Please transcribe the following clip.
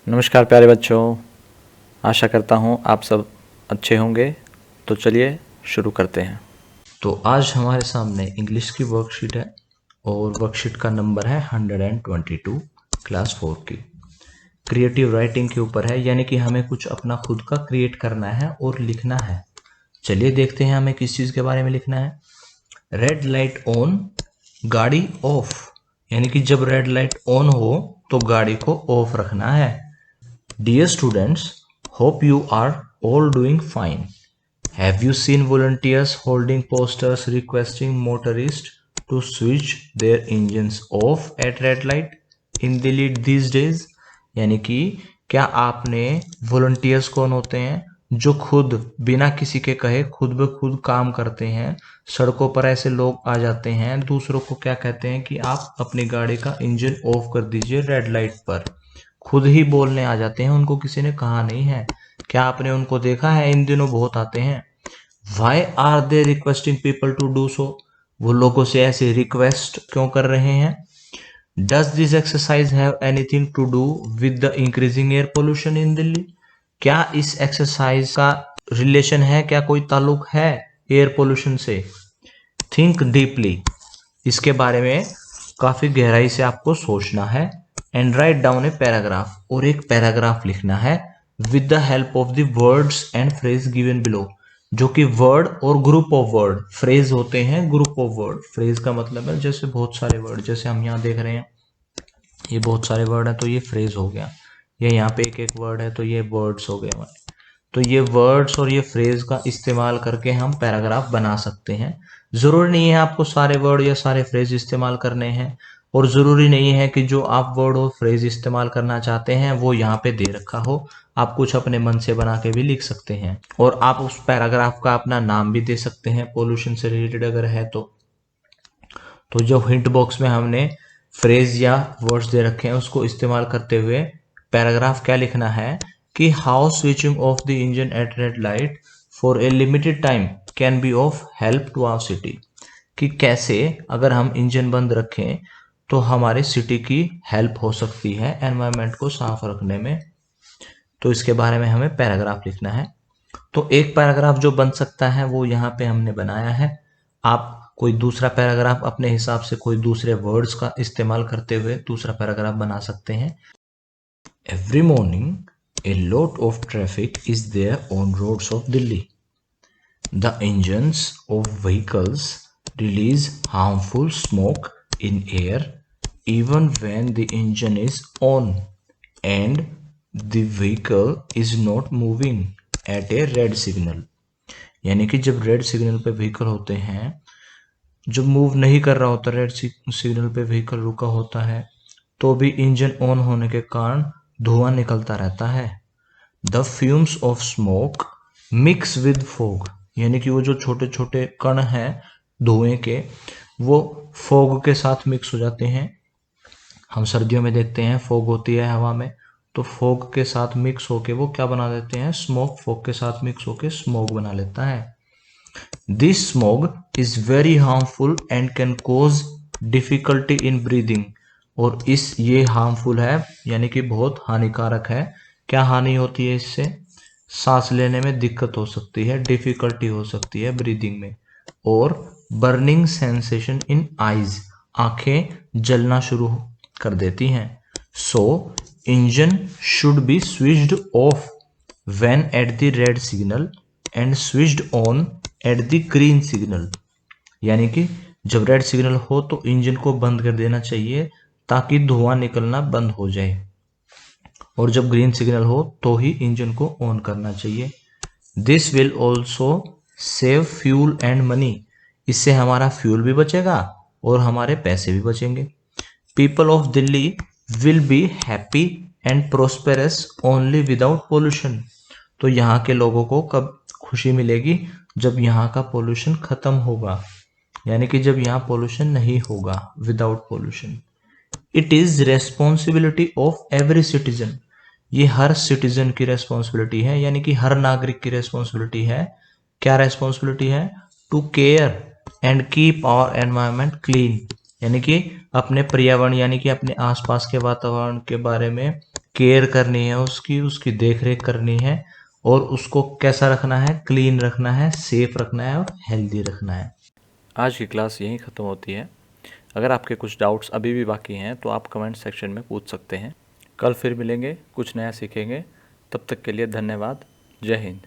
नमस्कार प्यारे बच्चों, आशा करता हूँ आप सब अच्छे होंगे। तो चलिए शुरू करते हैं। तो आज हमारे सामने इंग्लिश की वर्कशीट है और वर्कशीट का नंबर है 122, क्लास 4 की। क्रिएटिव राइटिंग के ऊपर है, यानी कि हमें कुछ अपना खुद का क्रिएट करना है और लिखना है। चलिए देखते हैं हमें किस चीज़ के बारे में लिखना है। रेड लाइट ऑन, गाड़ी ऑफ, यानी कि जब रेड लाइट ऑन हो तो गाड़ी को ऑफ रखना है। Dear students, hope you are all doing fine. Have you seen volunteers holding posters requesting motorists to switch their engines off at red light in Delhi these days? यानी कि क्या आपने वॉलंटियर्स कौन होते हैं जो खुद बिना किसी के कहे खुद ब खुद काम करते हैं। सड़कों पर ऐसे लोग आ जाते हैं, दूसरों को क्या कहते हैं कि आप अपनी गाड़ी का इंजन ऑफ कर दीजिए रेड लाइट पर। खुद ही बोलने आ जाते हैं, उनको किसी ने कहा नहीं है। क्या आपने उनको देखा है? इन दिनों बहुत आते हैं। Why are they requesting people to do so? वो लोगों से ऐसे रिक्वेस्ट क्यों कर रहे हैं? Does this exercise have anything to do with the increasing air pollution in Delhi? क्या इस एक्सरसाइज का रिलेशन है, क्या कोई ताल्लुक है एयर पोल्यूशन से? थिंक डीपली, इसके बारे में काफी गहराई से आपको सोचना है। And write down a paragraph, और एक पैराग्राफ लिखना है with the help of the words and phrase given below, जो कि वर्ड और ग्रुप ऑफ वर्ड, फ्रेज होते हैं ग्रुप ऑफ वर्ड। फ्रेज का मतलब है जैसे बहुत सारे वर्ड, जैसे हम यहाँ देख रहे हैं ये बहुत सारे वर्ड है तो ये फ्रेज हो गया। ये यहाँ पे एक एक वर्ड है तो ये वर्ड्स हो गए हमारे। तो ये वर्ड्स और ये फ्रेज का इस्तेमाल करके हम पैराग्राफ बना सकते हैं। जरूरी नहीं है आपको सारे वर्ड या सारे फ्रेज इस्तेमाल करने हैं, और जरूरी नहीं है कि जो आप वर्ड और फ्रेज इस्तेमाल करना चाहते हैं वो यहाँ पे दे रखा हो। आप कुछ अपने मन से बना के भी लिख सकते हैं, और आप उस पैराग्राफ का अपना नाम भी दे सकते हैं पोल्यूशन से रिलेटेड अगर है तो जो हिंट बॉक्स में हमने फ्रेज या वर्ड्स दे रखे हैं उसको इस्तेमाल करते हुए पैराग्राफ क्या लिखना है कि how switching off the engine at red light for a limited time can be of help to our city. कि कैसे अगर हम इंजन बंद रखें तो हमारे सिटी की हेल्प हो सकती है एनवायरनमेंट को साफ रखने में। तो इसके बारे में हमें पैराग्राफ लिखना है। तो एक पैराग्राफ जो बन सकता है वो यहाँ पे हमने बनाया है। आप कोई दूसरा पैराग्राफ अपने हिसाब से कोई दूसरे वर्ड्स का इस्तेमाल करते हुए दूसरा पैराग्राफ बना सकते हैं। Every morning a lot of traffic is there on roads of Delhi. The engines of vehicles release harmful smoke in air even when the engine is on and the vehicle is not moving at a red signal। यानी कि जब red signal पे vehicle होते हैं, जब move नहीं कर रहा होता, रेड सिग्नल पे व्हीकल रुका होता है तो भी इंजन ऑन होने के कारण धुआं निकलता रहता है। The fumes of smoke mix with fog, यानी कि वो जो छोटे छोटे कण हैं धुएं के वो फॉग के साथ मिक्स हो जाते हैं। हम सर्दियों में देखते हैं फॉग होती है हवा में, तो फॉग के साथ मिक्स होके वो क्या बना देते हैं, स्मोक। फॉग के साथ मिक्स होके स्मोक बना लेता है। This smoke is very harmful and can cause difficulty in breathing. और ये हार्मफुल है, यानी कि बहुत हानिकारक है। क्या हानि होती है इससे? सांस लेने में दिक्कत हो सकती है, डिफिकल्टी हो सकती है ब्रीदिंग में। और बर्निंग सेंसेशन इन आईज, आंखें जलना शुरू कर देती हैं। सो engine should be switched off when at the red signal and switched on at the green signal. यानी कि जब रेड सिग्नल हो तो इंजन को बंद कर देना चाहिए ताकि धुआं निकलना बंद हो जाए, और जब ग्रीन सिग्नल हो तो ही इंजन को ऑन करना चाहिए। This will also save fuel and money, इससे हमारा फ्यूल भी बचेगा और हमारे पैसे भी बचेंगे। People of Delhi will be happy and prosperous only without pollution. तो यहाँ के लोगों को कब खुशी मिलेगी? जब यहाँ का पोल्यूशन खत्म होगा, यानी कि जब यहाँ पोल्यूशन नहीं होगा, without pollution. It is responsibility of every citizen, ये हर सिटीजन की रेस्पॉन्सिबिलिटी है, यानी कि हर नागरिक की रेस्पॉन्सिबिलिटी है। क्या रेस्पॉन्सिबिलिटी है? To care and keep our environment clean, यानी कि अपने पर्यावरण यानी कि अपने आसपास के वातावरण के बारे में केयर करनी है, उसकी देख रेख करनी है और उसको कैसा रखना है, क्लीन रखना है, सेफ रखना है और हेल्दी रखना है। आज की क्लास यहीं ख़त्म होती है। अगर आपके कुछ डाउट्स अभी भी बाकी हैं तो आप कमेंट सेक्शन में पूछ सकते हैं। कल फिर मिलेंगे, कुछ नया सीखेंगे। तब तक के लिए धन्यवाद। जय हिंद।